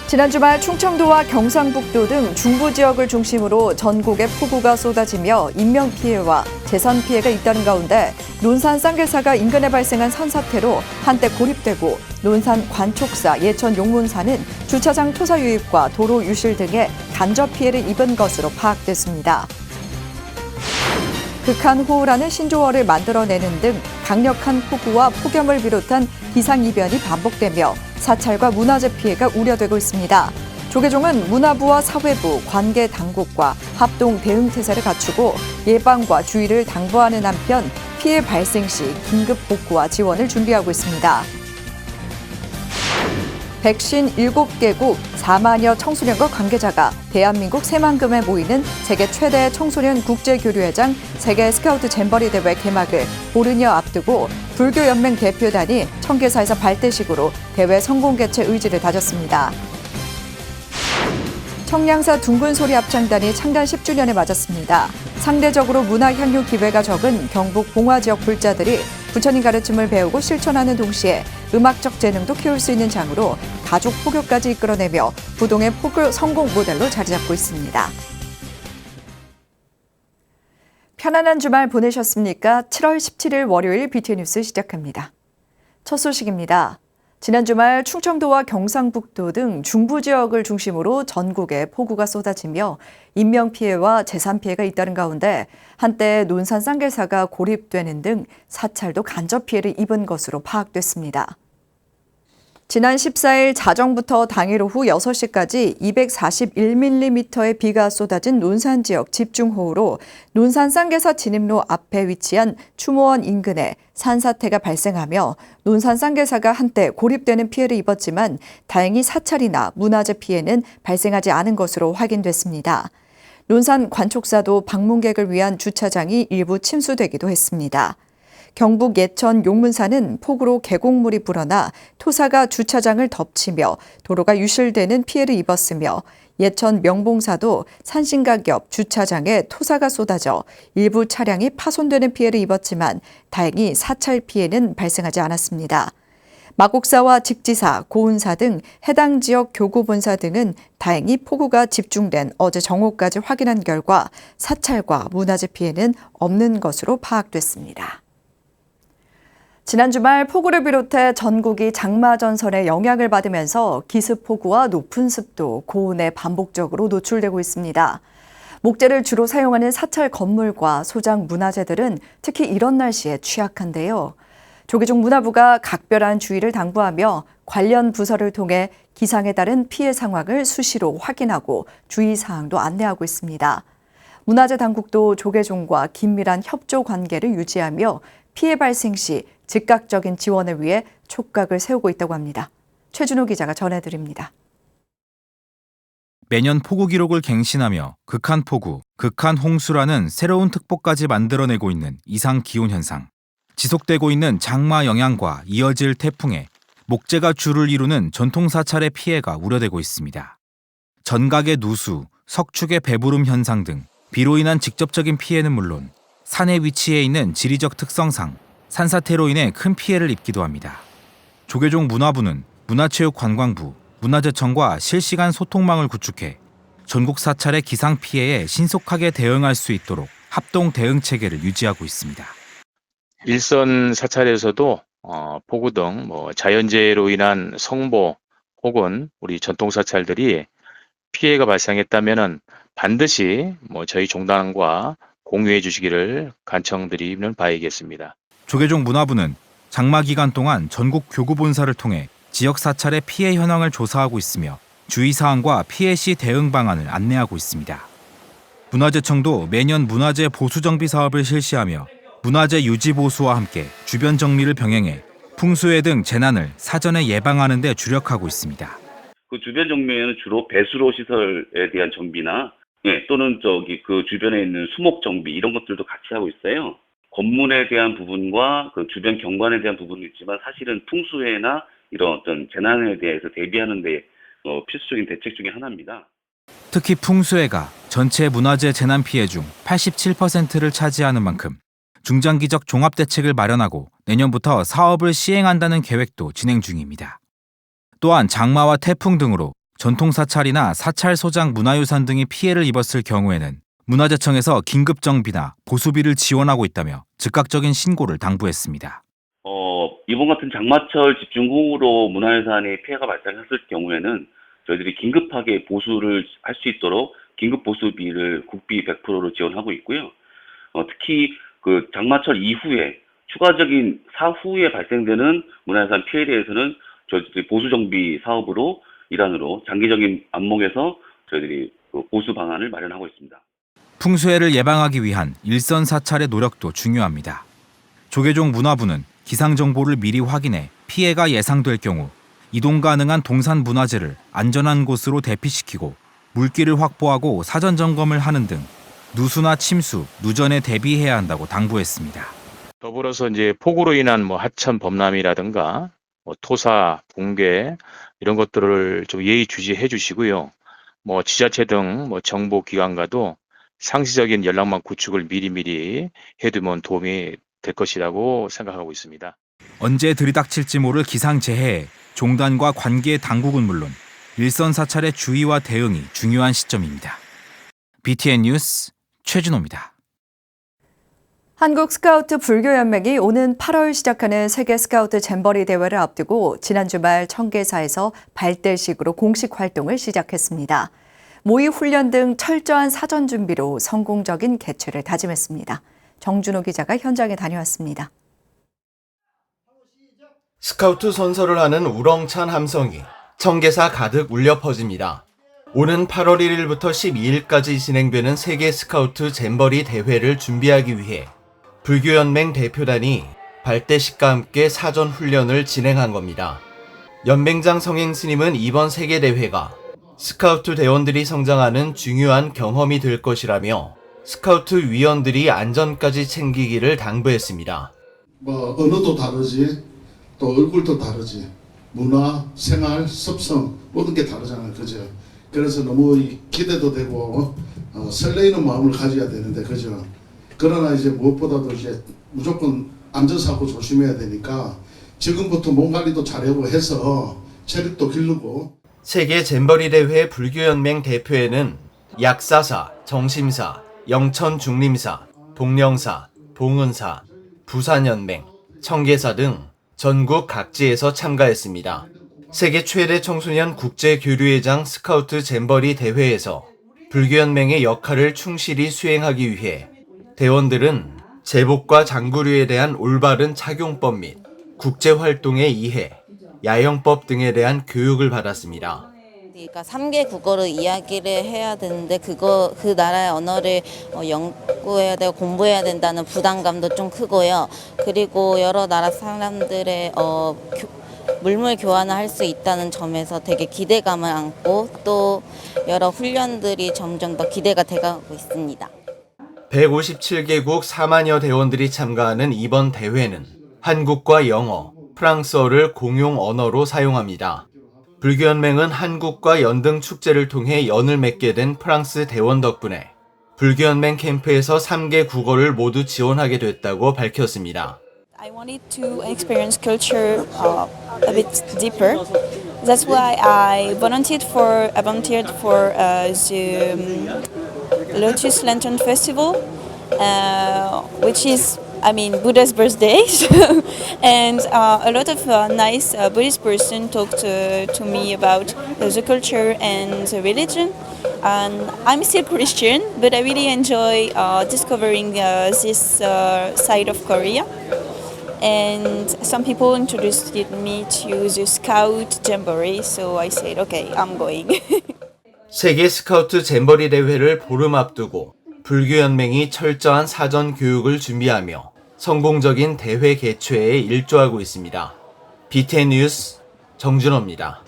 지난 주말 충청도와 경상북도 등 중부 지역을 중심으로 전국에 폭우가 쏟아지며 인명피해와 재산 피해가 잇따른 가운데 논산 쌍계사가 인근에 발생한 산사태로 한때 고립되고 논산 관촉사, 예천 용문사는 주차장 토사 유입과 도로 유실 등의 간접 피해를 입은 것으로 파악됐습니다. 극한호우라는 신조어를 만들어내는 등 강력한 폭우와 폭염을 비롯한 기상이변이 반복되며 사찰과 문화재 피해가 우려되고 있습니다. 조계종은 문화부와 사회부, 관계 당국과 합동 대응 태세를 갖추고 예방과 주의를 당부하는 한편 피해 발생 시 긴급 복구와 지원을 준비하고 있습니다. 백신 7개국 4만여 청소년과 관계자가 대한민국 새만금에 모이는 세계 최대 청소년 국제교류회장 세계 스카우트 잼버리 대회 개막을 보르니어 앞두고 불교연맹 대표단이 청계사에서 발대식으로 대회 성공 개최 의지를 다졌습니다. 청량사 둥근소리 합창단이 창단 10주년에 맞았습니다. 상대적으로 문화 향유 기회가 적은 경북 봉화 지역 불자들이 부처님 가르침을 배우고 실천하는 동시에 음악적 재능도 키울 수 있는 장으로 가족 포교까지 이끌어내며 부동의 포교 성공 모델로 자리 잡고 있습니다. 편안한 주말 보내셨습니까? 7월 17일 월요일 BTN 뉴스 시작합니다. 첫 소식입니다. 지난 주말 충청도와 경상북도 등 중부 지역을 중심으로 전국에 폭우가 쏟아지며 인명피해와 재산피해가 잇따른 가운데 한때 논산 쌍계사가 고립되는 등 사찰도 간접 피해를 입은 것으로 파악됐습니다. 지난 14일 자정부터 당일 오후 6시까지 241mm의 비가 쏟아진 논산 지역 집중호우로 논산 쌍계사 진입로 앞에 위치한 추모원 인근에 산사태가 발생하며 논산 쌍계사가 한때 고립되는 피해를 입었지만 다행히 사찰이나 문화재 피해는 발생하지 않은 것으로 확인됐습니다. 논산 관촉사도 방문객을 위한 주차장이 일부 침수되기도 했습니다. 경북 예천 용문사는 폭우로 계곡물이 불어나 토사가 주차장을 덮치며 도로가 유실되는 피해를 입었으며 예천 명봉사도 산신각 옆 주차장에 토사가 쏟아져 일부 차량이 파손되는 피해를 입었지만 다행히 사찰 피해는 발생하지 않았습니다. 마곡사와 직지사, 고운사 등 해당 지역 교구본사 등은 다행히 폭우가 집중된 어제 정오까지 확인한 결과 사찰과 문화재 피해는 없는 것으로 파악됐습니다. 지난 주말 폭우를 비롯해 전국이 장마 전선의 영향을 받으면서 기습폭우와 높은 습도, 고온에 반복적으로 노출되고 있습니다. 목재를 주로 사용하는 사찰 건물과 소장 문화재들은 특히 이런 날씨에 취약한데요. 조계종 문화부가 각별한 주의를 당부하며 관련 부서를 통해 기상에 따른 피해 상황을 수시로 확인하고 주의사항도 안내하고 있습니다. 문화재 당국도 조계종과 긴밀한 협조 관계를 유지하며 피해 발생 시 즉각적인 지원을 위해 촉각을 세우고 있다고 합니다. 최준호 기자가 전해드립니다. 매년 폭우 기록을 갱신하며 극한폭우, 극한홍수라는 새로운 특보까지 만들어내고 있는 이상 기온 현상. 지속되고 있는 장마 영향과 이어질 태풍에 목재가 주를 이루는 전통사찰의 피해가 우려되고 있습니다. 전각의 누수, 석축의 배부름 현상 등 비로 인한 직접적인 피해는 물론 산에 위치해 있는 지리적 특성상 산사태로 인해 큰 피해를 입기도 합니다. 조계종 문화부는 문화체육관광부, 문화재청과 실시간 소통망을 구축해 전국 사찰의 기상 피해에 신속하게 대응할 수 있도록 합동 대응 체계를 유지하고 있습니다. 일선 사찰에서도 폭우 등 자연재해로 인한 성보 혹은 우리 전통 사찰들이 피해가 발생했다면은 반드시 저희 종단과 공유해 주시기를 간청드리는 바이겠습니다. 조계종 문화부는 장마 기간 동안 전국 교구본사를 통해 지역 사찰의 피해 현황을 조사하고 있으며 주의사항과 피해 시 대응 방안을 안내하고 있습니다. 문화재청도 매년 문화재 보수 정비 사업을 실시하며 문화재 유지 보수와 함께 주변 정리를 병행해 풍수해 등 재난을 사전에 예방하는 데 주력하고 있습니다. 그 주변 정비에는 주로 배수로 시설에 대한 정비나 또는 그 주변에 있는 수목 정비 이런 것들도 같이 하고 있어요. 건물에 대한 부분과 그 주변 경관에 대한 부분도 있지만 사실은 풍수해나 이런 어떤 재난에 대해서 대비하는 데 필수적인 대책 중에 하나입니다. 특히 풍수해가 전체 문화재 재난 피해 중 87%를 차지하는 만큼 중장기적 종합 대책을 마련하고 내년부터 사업을 시행한다는 계획도 진행 중입니다. 또한 장마와 태풍 등으로 전통사찰이나 사찰 소장 문화유산 등이 피해를 입었을 경우에는 문화재청에서 긴급정비나 보수비를 지원하고 있다며 즉각적인 신고를 당부했습니다. 이번 같은 장마철 집중호우로 문화유산이 피해가 발생했을 경우에는 저희들이 긴급하게 보수를 할 수 있도록 긴급 보수비를 국비 100%로 지원하고 있고요. 특히 그 장마철 이후에 추가적인 사후에 발생되는 문화유산 피해에 대해서는 저희들이 보수정비 사업으로 일환으로 장기적인 안목에서 저희들이 보수 방안을 마련하고 있습니다. 풍수해를 예방하기 위한 일선 사찰의 노력도 중요합니다. 조계종 문화부는 기상 정보를 미리 확인해 피해가 예상될 경우 이동 가능한 동산 문화재를 안전한 곳으로 대피시키고 물길을 확보하고 사전 점검을 하는 등 누수나 침수, 누전에 대비해야 한다고 당부했습니다. 더불어서 이제 폭우로 인한 하천 범람이라든가 토사, 붕괴 이런 것들을 좀 예의주시해 주시고요. 지자체 등 정보 기관과도 상시적인 연락망 구축을 미리미리 해두면 도움이 될 것이라고 생각하고 있습니다. 언제 들이닥칠지 모를 기상재해에 종단과 관계 당국은 물론 일선 사찰의 주의와 대응이 중요한 시점입니다. BTN 뉴스 최준호입니다. 한국 스카우트 불교연맹이 오는 8월 시작하는 세계 스카우트 잼버리 대회를 앞두고 지난 주말 청계사에서 발대식으로 공식 활동을 시작했습니다. 모의 훈련 등 철저한 사전 준비로 성공적인 개최를 다짐했습니다. 정준호 기자가 현장에 다녀왔습니다. 스카우트 선서를 하는 우렁찬 함성이 청계사 가득 울려 퍼집니다. 오는 8월 1일부터 12일까지 진행되는 세계 스카우트 잼버리 대회를 준비하기 위해 불교연맹 대표단이 발대식과 함께 사전 훈련을 진행한 겁니다. 연맹장 성행 스님은 이번 세계 대회가 스카우트 대원들이 성장하는 중요한 경험이 될 것이라며 스카우트 위원들이 안전까지 챙기기를 당부했습니다. 언어도 다르지, 또 얼굴도 다르지, 문화, 생활, 습성 모든 게 다르잖아요, 그죠? 그래서 너무 기대도 되고 설레이는 마음을 가져야 되는데, 그죠? 그러나 이제 무엇보다도 이제 무조건 안전사고 조심해야 되니까 지금부터 몸 관리도 잘하고 해서 체력도 기르고. 세계 잼버리 대회 불교연맹 대표에는 약사사, 정심사, 영천중림사, 동령사, 봉은사, 부산연맹, 청계사 등 전국 각지에서 참가했습니다. 세계 최대 청소년 국제교류회장 스카우트 잼버리 대회에서 불교연맹의 역할을 충실히 수행하기 위해 대원들은 제복과 장구류에 대한 올바른 착용법 및 국제활동의 이해, 야영법 등에 대한 교육을 받았습니다. 그러니까 3개 국어로 이야기를 해야 되는데 그 나라의 언어를 연구해야 되고 공부해야 된다는 부담감도 좀 크고요. 그리고 여러 나라 사람들의 물물 교환을 할 수 있다는 점에서 되게 기대감을 안고 또 여러 훈련들이 점점 더 기대가 돼가고 있습니다. 157개국 4만여 대원들이 참가하는 이번 대회는 한국과 영어, 프랑스어를 공용 언어로 사용합니다. 불교연맹은 한국과 연등 축제를 통해 연을 맺게 된 프랑스 대원 덕분에 불교연맹 캠프에서 3개 국어를 모두 지원하게 됐다고 밝혔습니다. I wanted to experience culture a bit deeper. That's why I volunteered for the Lotus Lantern Festival, which is, Buddha's birthday, and a lot of nice Buddhist person talked to me about the culture and the religion. And I'm still Christian, but I really enjoy discovering this side of Korea. And some people introduced me to the Scout Jamboree, so I said, okay, I'm going. 세계 스카우트 잼버리 대회를 보름 앞두고 불교연맹이 철저한 사전 교육을 준비하며 성공적인 대회 개최에 일조하고 있습니다. BTN 뉴스 정준호입니다.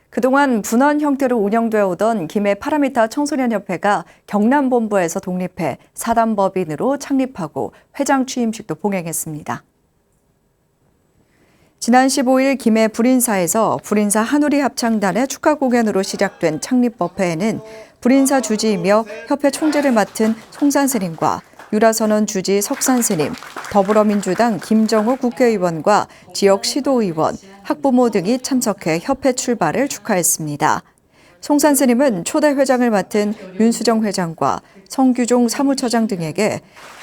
그동안 분원 형태로 운영되어 오던 김해 파라미타 청소년협회가 경남본부에서 독립해 사단법인으로 창립하고 회장 취임식도 봉행했습니다. 지난 15일 김해 불인사에서 불인사 한우리 합창단의 축하 공연으로 시작된 창립법회에는 불인사 주지이며 협회 총재를 맡은 송산스님과 유라선언 주지 석산스님, 더불어민주당 김정호 국회의원과 지역 시도의원, 학부모 등이 참석해 협회 출발을 축하했습니다. 송산 스님은 초대 회장을 맡은 윤수정 회장과 성규종 사무처장 등에게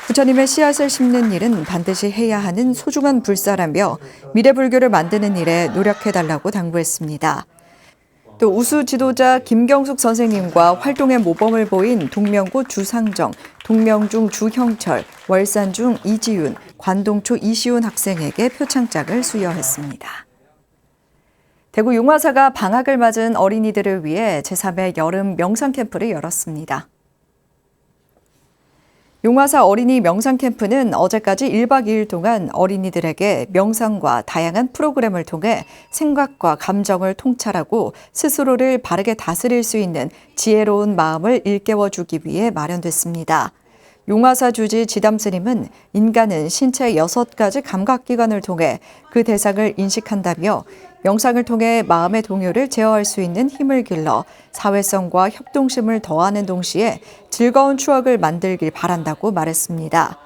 부처님의 씨앗을 심는 일은 반드시 해야 하는 소중한 불사라며 미래불교를 만드는 일에 노력해달라고 당부했습니다. 또 우수 지도자 김경숙 선생님과 활동의 모범을 보인 동명고 주상정, 동명중 주형철, 월산중 이지윤, 관동초 이시훈 학생에게 표창장을 수여했습니다. 대구 용화사가 방학을 맞은 어린이들을 위해 제3회 여름 명상 캠프를 열었습니다. 용화사 어린이 명상 캠프는 어제까지 1박 2일 동안 어린이들에게 명상과 다양한 프로그램을 통해 생각과 감정을 통찰하고 스스로를 바르게 다스릴 수 있는 지혜로운 마음을 일깨워주기 위해 마련됐습니다. 용화사 주지 지담스님은 인간은 신체 6가지 감각기관을 통해 그 대상을 인식한다며 명상을 통해 마음의 동요를 제어할 수 있는 힘을 길러 사회성과 협동심을 더하는 동시에 즐거운 추억을 만들길 바란다고 말했습니다.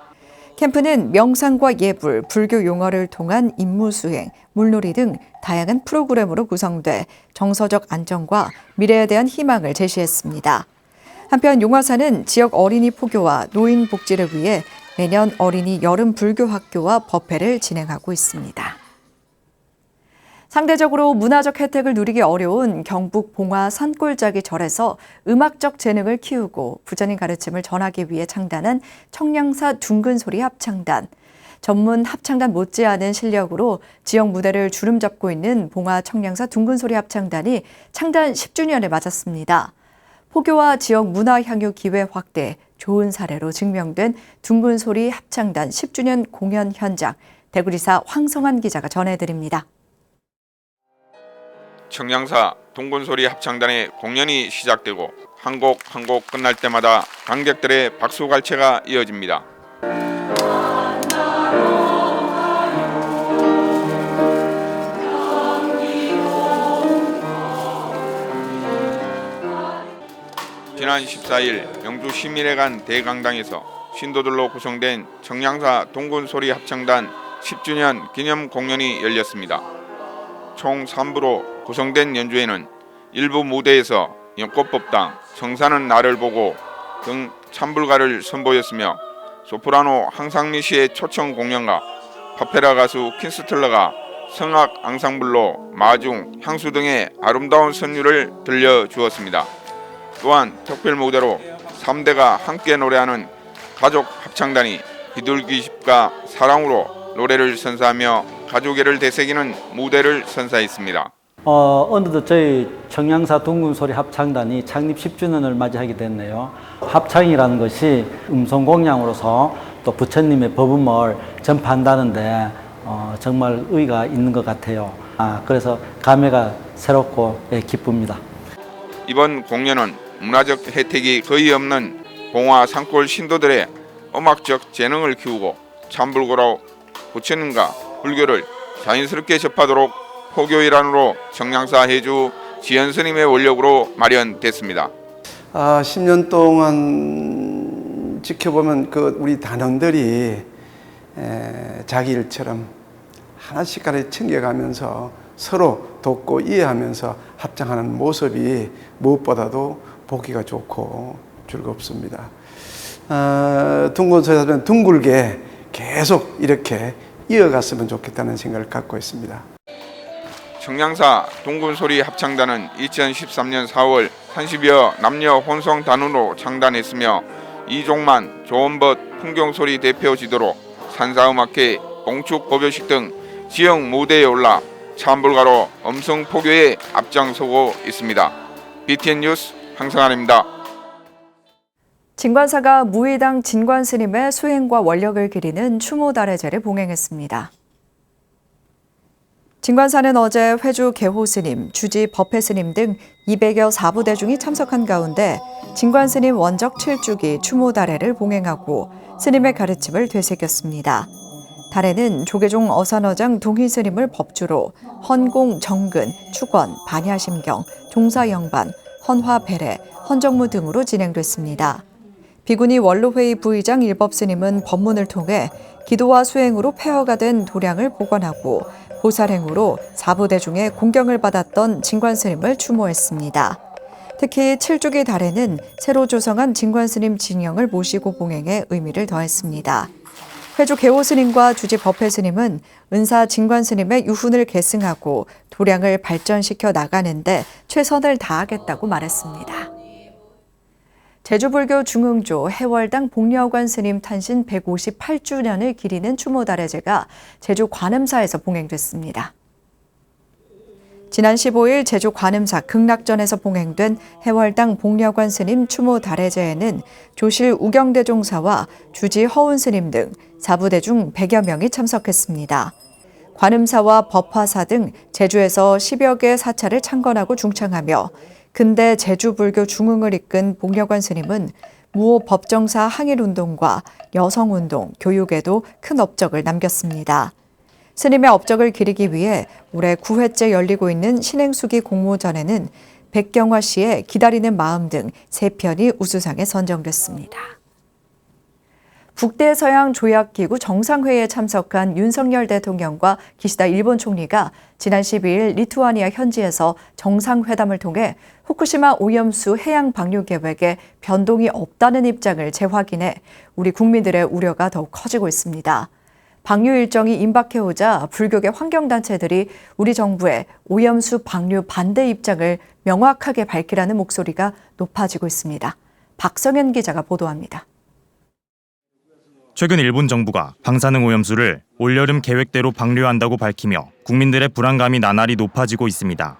캠프는 명상과 예불, 불교 용어를 통한 임무 수행, 물놀이 등 다양한 프로그램으로 구성돼 정서적 안정과 미래에 대한 희망을 제시했습니다. 한편 용화사는 지역 어린이 포교와 노인 복지를 위해 매년 어린이 여름 불교 학교와 법회를 진행하고 있습니다. 상대적으로 문화적 혜택을 누리기 어려운 경북 봉화 산골짜기 절에서 음악적 재능을 키우고 부처님 가르침을 전하기 위해 창단한 청량사 둥근소리 합창단. 전문 합창단 못지않은 실력으로 지역 무대를 주름잡고 있는 봉화 청량사 둥근소리 합창단이 창단 10주년을 맞았습니다. 포교와 지역 문화 향유 기회 확대, 좋은 사례로 증명된 둥근소리 합창단 10주년 공연 현장, 대구리사 황성환 기자가 전해드립니다. 청량사 둥근소리 합창단의 공연이 시작되고 한 곡 한 곡 끝날 때마다 관객들의 박수갈채가 이어집니다. 지난 14일 영주 시민회관 대강당에서 신도들로 구성된 청량사 둥근소리 합창단 10주년 기념 공연이 열렸습니다. 총 3부로 구성된 연주회는 일부 무대에서 연꽃법당, 정사는 나를 보고 등 찬불가를 선보였으며 소프라노 항상미 씨의 초청 공연과 파페라 가수 킨스틀러가 성악 앙상블로 마중, 향수 등의 아름다운 선율을 들려주었습니다. 또한 특별 무대로 3대가 함께 노래하는 가족 합창단이 비둘기집과 사랑으로 노래를 선사하며 가족애를 되새기는 무대를 선사했습니다. 어느덧 저희 청량사 둥근소리 합창단이 창립 10주년을 맞이하게 됐네요. 합창이라는 것이 음성공양으로서 또 부처님의 법음을 전파한다는데 정말 의의가 있는 것 같아요. 그래서 감회가 새롭고 기쁩니다. 이번 공연은 문화적 혜택이 거의 없는 봉화 산골 신도들의 음악적 재능을 키우고 참불교로 부처님과 불교를 자연스럽게 접하도록 포교 일환으로 청량사 해주 지연스님의 원력으로 마련됐습니다. 10년 동안 지켜보면 우리 단원들이 자기 일처럼 하나씩 챙겨가면서 서로 돕고 이해하면서 합창하는 모습이 무엇보다도 보기가 좋고 즐겁습니다. 둥근소리 하면 둥글게 계속 이렇게 이어갔으면 좋겠다는 생각을 갖고 있습니다. 청량사 둥근소리 합창단은 2013년 4월 30여 남녀 혼성 단원으로 창단했으며 이종만, 조원벗, 풍경소리 대표 지도로 산사음악회, 공축법요식 등 지역 무대에 올라 찬불가로 음성포교에 앞장서고 있습니다. BTN 뉴스 황성환입니다. 진관사가 무의당 진관스님의 수행과 원력을 기리는 추모달해제를 봉행했습니다. 진관사는 어제 회주 개호스님, 주지 법회스님 등 200여 사부대중이 참석한 가운데 진관스님 원적 7주기 추모달해를 봉행하고 스님의 가르침을 되새겼습니다. 달해는 조계종 어산어장 동희스님을 법주로 헌공 정근, 축원, 반야심경, 종사영반, 헌화배례, 헌정무 등으로 진행됐습니다. 비구니 원로회의 부의장 일법스님은 법문을 통해 기도와 수행으로 폐허가 된 도량을 복원하고 보살행으로 사부대중의 공경을 받았던 진관스님을 추모했습니다. 특히 7주기 달에는 새로 조성한 진관스님 진영을 모시고 봉행해 의미를 더했습니다. 회주 개호스님과 주지 법회스님은 은사 진관스님의 유훈을 계승하고 도량을 발전시켜 나가는데 최선을 다하겠다고 말했습니다. 제주불교 중흥조 해월당 복려관 스님 탄신 158주년을 기리는 추모다래제가 제주 관음사에서 봉행됐습니다. 지난 15일 제주 관음사 극락전에서 봉행된 해월당 복려관 스님 추모다래제에는 조실 우경대종사와 주지 허운 스님 등 사부대중 100여 명이 참석했습니다. 관음사와 법화사 등 제주에서 10여 개의 사찰을 창건하고 중창하며 근대 제주불교 중흥을 이끈 복려관 스님은 무호 법정사 항일운동과 여성운동, 교육에도 큰 업적을 남겼습니다. 스님의 업적을 기리기 위해 올해 9회째 열리고 있는 신행수기 공모전에는 백경화 씨의 기다리는 마음 등 3편이 우수상에 선정됐습니다. 북대서양 조약기구 정상회의에 참석한 윤석열 대통령과 기시다 일본 총리가 지난 12일 리투아니아 현지에서 정상회담을 통해 후쿠시마 오염수 해양 방류 계획에 변동이 없다는 입장을 재확인해 우리 국민들의 우려가 더욱 커지고 있습니다. 방류 일정이 임박해오자 불교계 환경단체들이 우리 정부의 오염수 방류 반대 입장을 명확하게 밝히라는 목소리가 높아지고 있습니다. 박성현 기자가 보도합니다. 최근 일본 정부가 방사능 오염수를 올여름 계획대로 방류한다고 밝히며 국민들의 불안감이 나날이 높아지고 있습니다.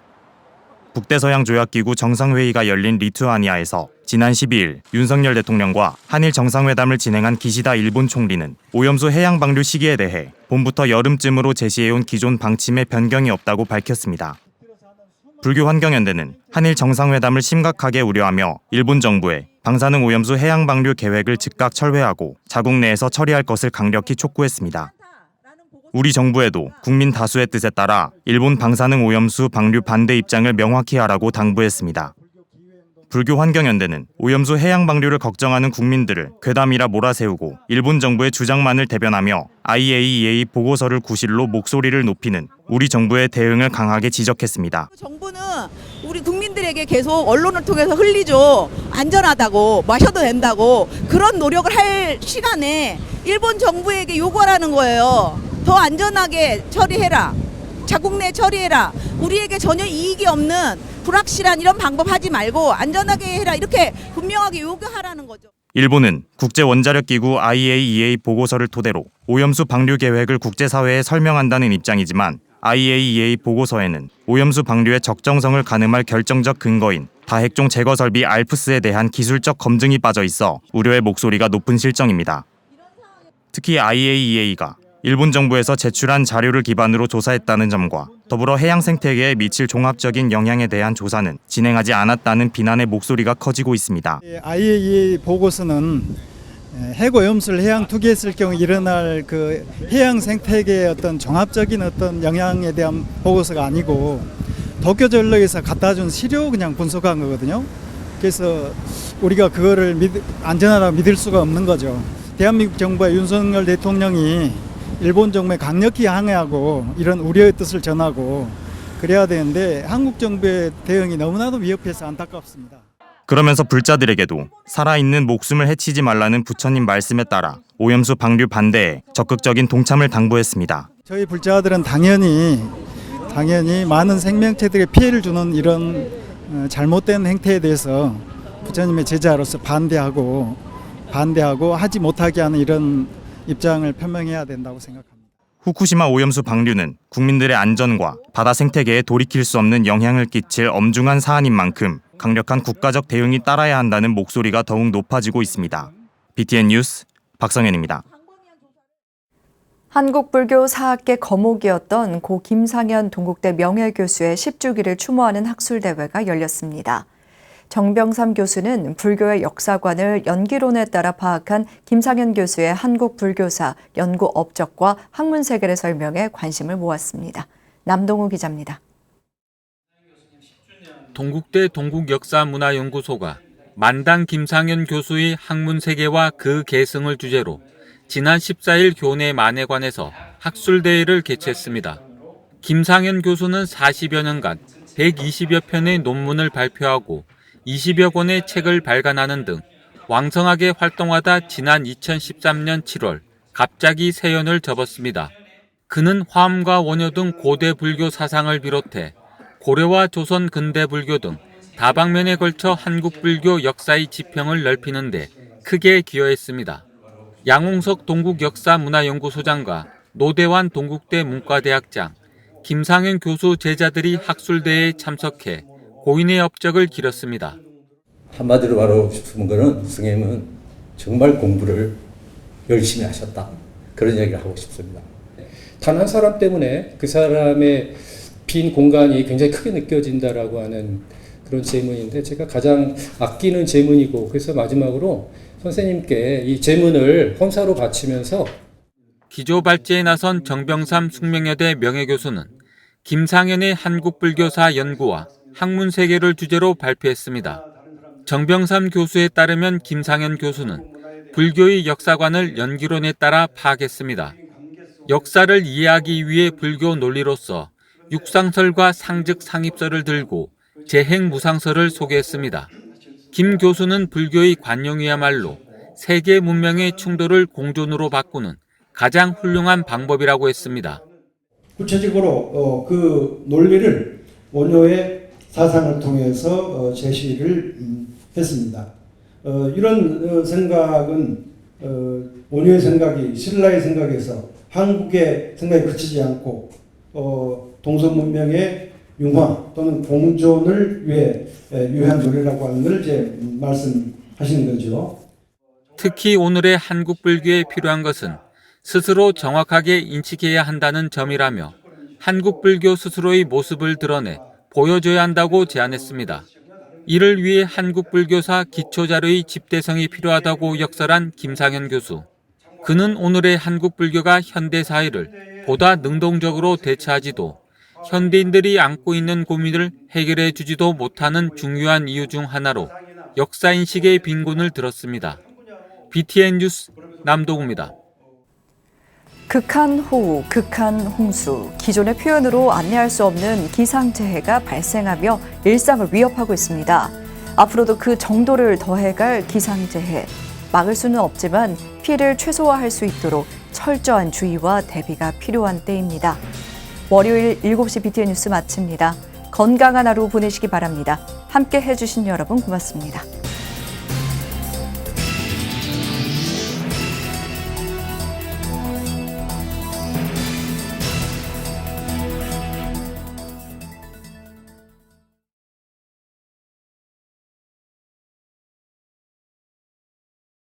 북대서양 조약기구 정상회의가 열린 리투아니아에서 지난 12일 윤석열 대통령과 한일 정상회담을 진행한 기시다 일본 총리는 오염수 해양 방류 시기에 대해 봄부터 여름쯤으로 제시해온 기존 방침에 변경이 없다고 밝혔습니다. 불교환경연대는 한일 정상회담을 심각하게 우려하며 일본 정부의 방사능 오염수 해양 방류 계획을 즉각 철회하고 자국 내에서 처리할 것을 강력히 촉구했습니다. 우리 정부에도 국민 다수의 뜻에 따라 일본 방사능 오염수 방류 반대 입장을 명확히 하라고 당부했습니다. 불교환경연대는 오염수 해양 방류를 걱정하는 국민들을 괴담이라 몰아세우고 일본 정부의 주장만을 대변하며 IAEA 보고서를 구실로 목소리를 높이는 우리 정부의 대응을 강하게 지적했습니다. 정부는 우리 국민들에게 계속 언론을 통해서 흘리죠. 안전하다고, 마셔도 된다고 그런 노력을 할 시간에 일본 정부에게 요구하라는 거예요. 더 안전하게 처리해라. 자국 내 처리해라. 우리에게 전혀 이익이 없는 불확실한 이런 방법 하지 말고 안전하게 해라. 이렇게 분명하게 요구하라는 거죠. 일본은 국제원자력기구 IAEA 보고서를 토대로 오염수 방류 계획을 국제사회에 설명한다는 입장이지만 IAEA 보고서에는 오염수 방류의 적정성을 가늠할 결정적 근거인 다핵종 제거 설비 알프스에 대한 기술적 검증이 빠져 있어 우려의 목소리가 높은 실정입니다. 특히 IAEA가 일본 정부에서 제출한 자료를 기반으로 조사했다는 점과 더불어 해양 생태계에 미칠 종합적인 영향에 대한 조사는 진행하지 않았다는 비난의 목소리가 커지고 있습니다. IAEA 보고서는 핵오염수를 해양 투기했을 경우 일어날 그 해양 생태계의 어떤 종합적인 어떤 영향에 대한 보고서가 아니고 도쿄 전력에서 갖다 준 시료 그냥 분석한 거거든요. 그래서 우리가 그거를 안전하다고 믿을 수가 없는 거죠. 대한민국 정부의 윤석열 대통령이 일본 정부에 강력히 항의하고 이런 우려의 뜻을 전하고 그래야 되는데 한국 정부의 대응이 너무나도 미흡해서 안타깝습니다. 그러면서 불자들에게도 살아있는 목숨을 해치지 말라는 부처님 말씀에 따라 오염수 방류 반대에 적극적인 동참을 당부했습니다. 저희 불자들은 당연히 많은 생명체들에게 피해를 주는 이런 잘못된 행태에 대해서 부처님의 제자로서 반대하고 하지 못하게 하는 이런 입장을 표명해야 된다고 생각합니다. 후쿠시마 오염수 방류는 국민들의 안전과 바다 생태계에 돌이킬 수 없는 영향을 끼칠 엄중한 사안인 만큼 강력한 국가적 대응이 따라야 한다는 목소리가 더욱 높아지고 있습니다. BTN 뉴스 박성현입니다. 한국불교 사학계 거목이었던 고 김상현 동국대 명예교수의 10주기를 추모하는 학술대회가 열렸습니다. 정병삼 교수는 불교의 역사관을 연기론에 따라 파악한 김상현 교수의 한국 불교사 연구 업적과 학문 세계를 설명해 관심을 모았습니다. 남동우 기자입니다. 동국대 동국역사문화연구소가 만당 김상현 교수의 학문 세계와 그 계승을 주제로 지난 14일 교내 만회관에서 학술대회를 개최했습니다. 김상현 교수는 40여 년간 120여 편의 논문을 발표하고 20여 권의 책을 발간하는 등 왕성하게 활동하다 지난 2013년 7월 갑자기 세연을 접었습니다. 그는 화엄과 원효 등 고대 불교 사상을 비롯해 고려와 조선 근대 불교 등 다방면에 걸쳐 한국 불교 역사의 지평을 넓히는 데 크게 기여했습니다. 양홍석 동국역사문화연구소장과 노대환 동국대 문과대학장, 김상현 교수 제자들이 학술대회에 참석해 고인의 업적을 기렸습니다. 한마디로 말하고 싶은 거는 스님은 정말 공부를 열심히 하셨다. 그런 얘기를 하고 싶습니다. 단 한 사람 때문에 그 사람의 빈 공간이 굉장히 크게 느껴진다라고 하는 그런 제문인데 제가 가장 아끼는 제문이고 그래서 마지막으로 선생님께 이 제문을 헌사로 바치면서 기조 발제에 나선 정병삼 숙명여대 명예교수는 김상현의 한국불교사 연구와 학문세계를 주제로 발표했습니다. 정병삼 교수에 따르면 김상현 교수는 불교의 역사관을 연기론에 따라 파악했습니다. 역사를 이해하기 위해 불교 논리로서 육상설과 상즉 상입설을 들고 재행무상설을 소개했습니다. 김 교수는 불교의 관용이야말로 세계 문명의 충돌을 공존으로 바꾸는 가장 훌륭한 방법이라고 했습니다. 구체적으로 그 논리를 원효의 사상을 통해서 제시를 했습니다. 이런 생각은 원효의 생각이 신라의 생각에서 한국의 생각에 그치지 않고 동서 문명의 융화 또는 공존을 위해 유효한 논리라고 하는 걸 이제 말씀하시는 거죠. 특히 오늘의 한국 불교에 필요한 것은 스스로 정확하게 인식해야 한다는 점이라며 한국 불교 스스로의 모습을 드러내 보여줘야 한다고 제안했습니다. 이를 위해 한국 불교사 기초자료의 집대성이 필요하다고 역설한 김상현 교수. 그는 오늘의 한국 불교가 현대 사회를 보다 능동적으로 대처하지도 현대인들이 안고 있는 고민을 해결해 주지도 못하는 중요한 이유 중 하나로 역사인식의 빈곤을 들었습니다. BTN 뉴스 남동우입니다. 극한 호우, 극한 홍수, 기존의 표현으로 안내할 수 없는 기상재해가 발생하며 일상을 위협하고 있습니다. 앞으로도 그 정도를 더해갈 기상재해, 막을 수는 없지만 피해를 최소화할 수 있도록 철저한 주의와 대비가 필요한 때입니다. 월요일 7시 BTN 뉴스 마칩니다. 건강한 하루 보내시기 바랍니다. 함께 해주신 여러분 고맙습니다.